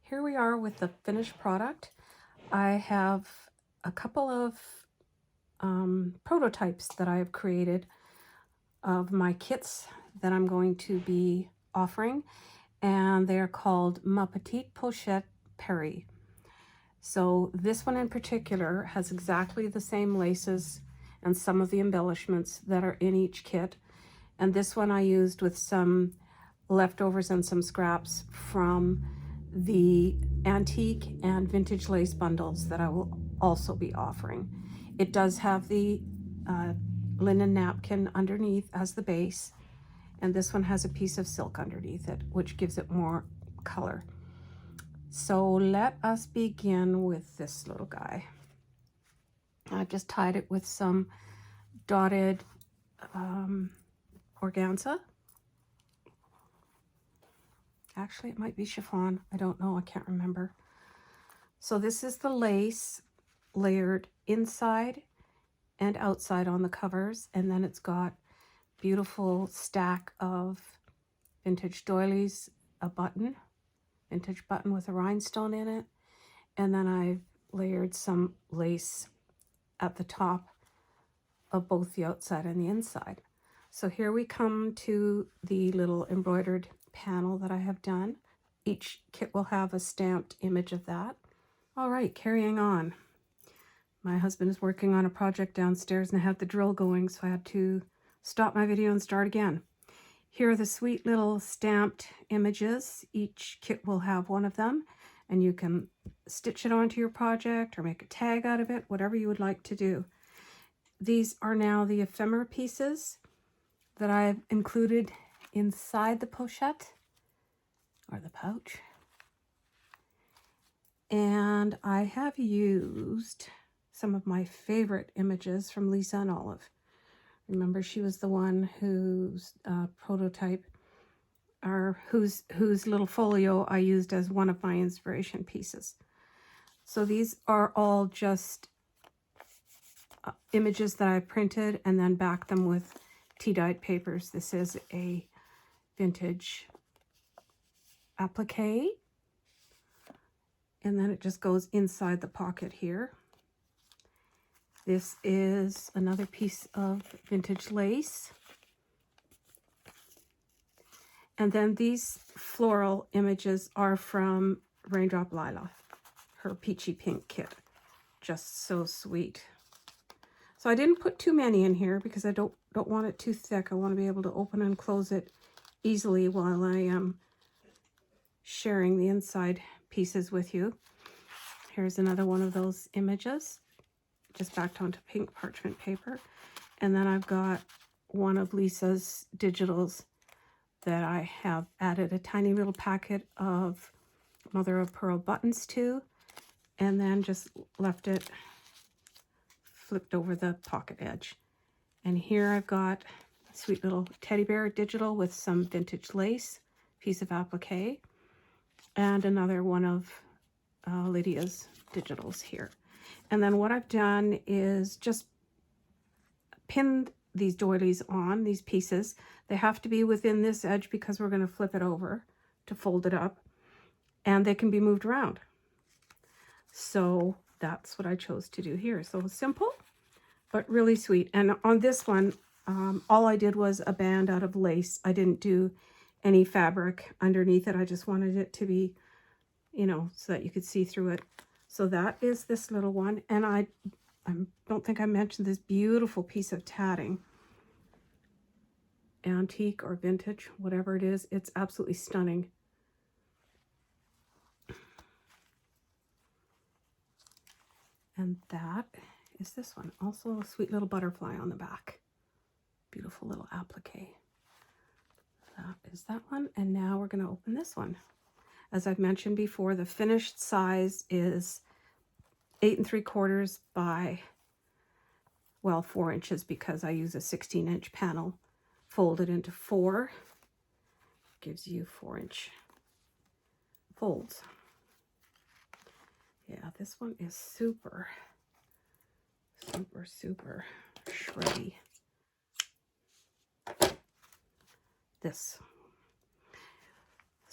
Here we are with the finished product. I have a couple of prototypes that I have created of my kits that I'm going to be offering, and they're called Ma Petite Pochette Paris. So this one in particular has exactly the same laces and some of the embellishments that are in each kit. And this one I used with some leftovers and some scraps from the antique and vintage lace bundles that I will also be offering. It does have the linen napkin underneath as the base, and this one has a piece of silk underneath it, which gives it more color. So let us begin with this little guy. I just tied it with some dotted organza. Actually, it might be chiffon. I don't know. I can't remember. So this is the lace layered inside and outside on the covers. And then it's got beautiful stack of vintage doilies, a button, vintage button with a rhinestone in it. And then I've layered some lace at the top of both the outside and the inside. So here we come to the little embroidered panel that I have done. Each kit will have a stamped image of that. All right, carrying on. My husband is working on a project downstairs and I had the drill going, so I had to stop my video and start again. Here are the sweet little stamped images. Each kit will have one of them, and you can stitch it onto your project or make a tag out of it, whatever you would like to do. These are now the ephemera pieces that I've included inside the pochette or the pouch. And I have used some of my favorite images from LisaandOlive. Remember, she was the one whose prototype, or whose little folio I used as one of my inspiration pieces. So these are all just images that I printed and then backed them with tea-dyed papers. This is a vintage applique, and then it just goes inside the pocket here. This is another piece of vintage lace. And then these floral images are from Raindrop Lila, her peachy pink kit. Just so sweet. So I didn't put too many in here because I don't want it too thick. I want to be able to open and close it easily while I am sharing the inside pieces with you. Here's another one of those images, just backed onto pink parchment paper. And then I've got one of Lisa's digitals that I have added a tiny little packet of mother of pearl buttons to, and then just left it flipped over the pocket edge. And here I've got a sweet little teddy bear digital with some vintage lace, piece of applique, and another one of Lydia's digitals here. And then what I've done is just pinned these doilies on, these pieces. They have to be within this edge because we're going to flip it over to fold it up, and they can be moved around. So that's what I chose to do here. So simple, but really sweet. And on this one, all I did was a band out of lace. I didn't do any fabric underneath it. I just wanted it to be, you know, so that you could see through it. So that is this little one. And I don't think I mentioned this beautiful piece of tatting. Antique or vintage, whatever it is. It's absolutely stunning. And that is this one. Also a sweet little butterfly on the back. Beautiful little applique. That is that one. And now we're going to open this one. As I've mentioned before, the finished size is 8 3/4 by, well, 4 inches because I use a 16-inch panel folded into 4. Gives you 4-inch folds. Yeah, this one is super shreddy.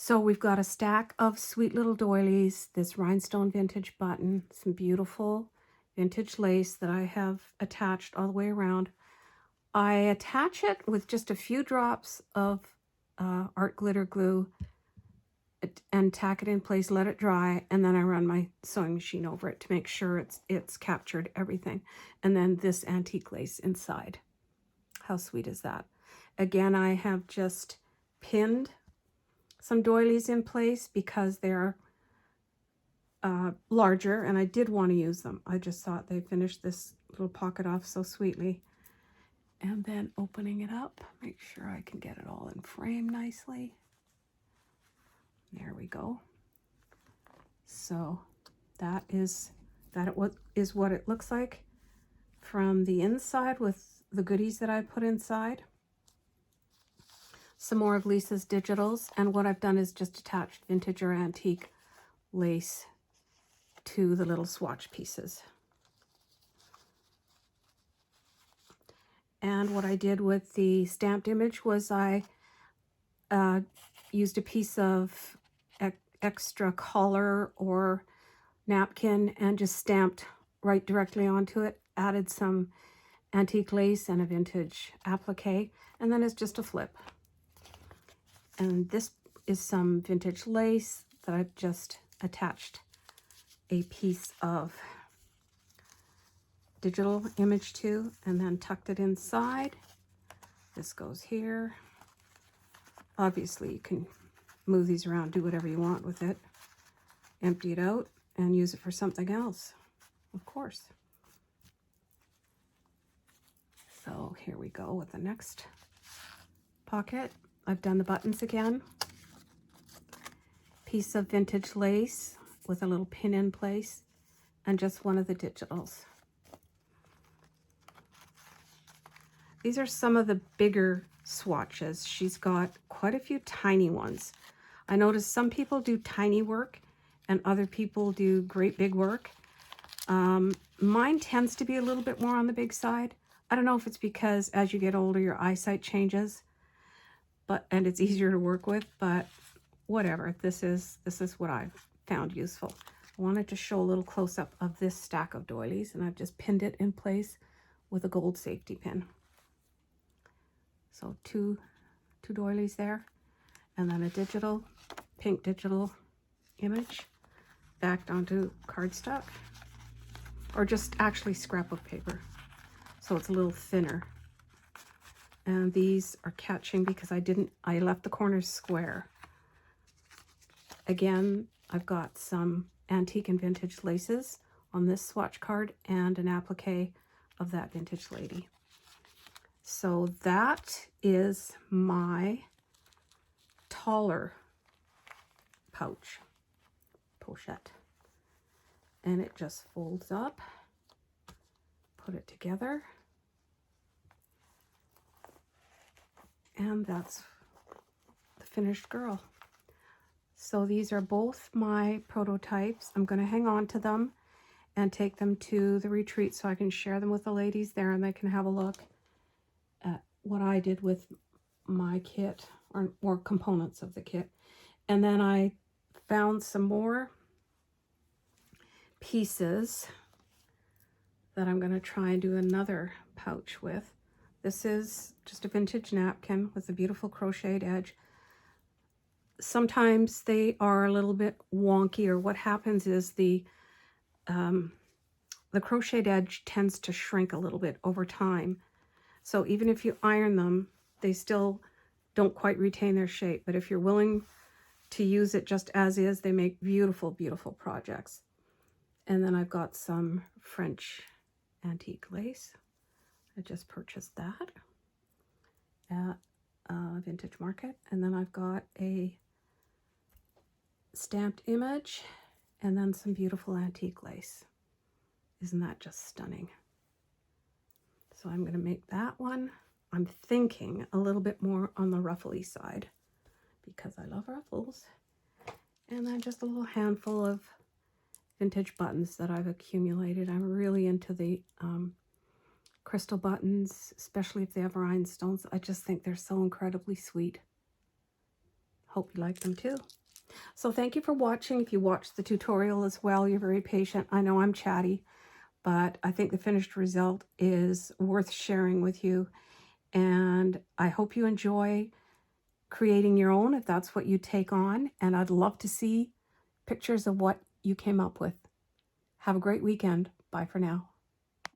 So we've got a stack of sweet little doilies, this rhinestone vintage button, some beautiful vintage lace that I have attached all the way around. I attach it with just a few drops of art glitter glue and tack it in place, let it dry, and then I run my sewing machine over it to make sure it's captured everything. And then this antique lace inside. How sweet is that? Again, I have just pinned some doilies in place because they're larger and I did want to use them. I just thought they finished this little pocket off so sweetly. And then opening it up, make sure I can get it all in frame nicely. There we go. So that is what it looks like from the inside with the goodies that I put inside. Some more of Lisa's digitals, and what I've done is just attached vintage or antique lace to the little swatch pieces. And what I did with the stamped image was I used a piece of extra collar or napkin and just stamped right directly onto it, added some antique lace and a vintage applique, and then it's just a flip. And this is some vintage lace that I've just attached a piece of digital image to and then tucked it inside. This goes here. Obviously you can move these around, do whatever you want with it, empty it out and use it for something else, of course. So here we go with the next pocket. I've done the buttons again. Piece of vintage lace with a little pin in place and just one of the digitals. These are some of the bigger swatches. She's got quite a few tiny ones. I noticed some people do tiny work and other people do great big work. Mine tends to be a little bit more on the big side. I don't know if it's because as you get older your eyesight changes, and it's easier to work with, but whatever. This is what I've found useful. I wanted to show a little close-up of this stack of doilies, and I've just pinned it in place with a gold safety pin. So two doilies there, and then a digital, pink digital image backed onto cardstock, or just actually scrapbook paper. So it's a little thinner. And these are catching because I left the corners square. Again, I've got some antique and vintage laces on this swatch card and an applique of that vintage lady. So that is my taller pouch, Pochette. And it just folds up, put it together, and that's the finished girl. So these are both my prototypes. I'm going to hang on to them and take them to the retreat so I can share them with the ladies there and they can have a look at what I did with my kit, or components of the kit. And then I found some more pieces that I'm going to try and do another pouch with. This is just a vintage napkin with a beautiful crocheted edge. Sometimes they are a little bit wonky, or what happens is the crocheted edge tends to shrink a little bit over time. So even if you iron them, they still don't quite retain their shape. But if you're willing to use it just as is, they make beautiful, beautiful projects. And then I've got some French antique lace. I just purchased that at Vintage Market. And then I've got a stamped image and then some beautiful antique lace. Isn't that just stunning? So I'm going to make that one. I'm thinking a little bit more on the ruffly side because I love ruffles. And then just a little handful of vintage buttons that I've accumulated. I'm really into the crystal buttons, especially if they have rhinestones. I just think they're so incredibly sweet. Hope you like them too. So thank you for watching. If you watched the tutorial as well, you're very patient. I know I'm chatty, but I think the finished result is worth sharing with you. And I hope you enjoy creating your own if that's what you take on. And I'd love to see pictures of what you came up with. Have a great weekend. Bye for now.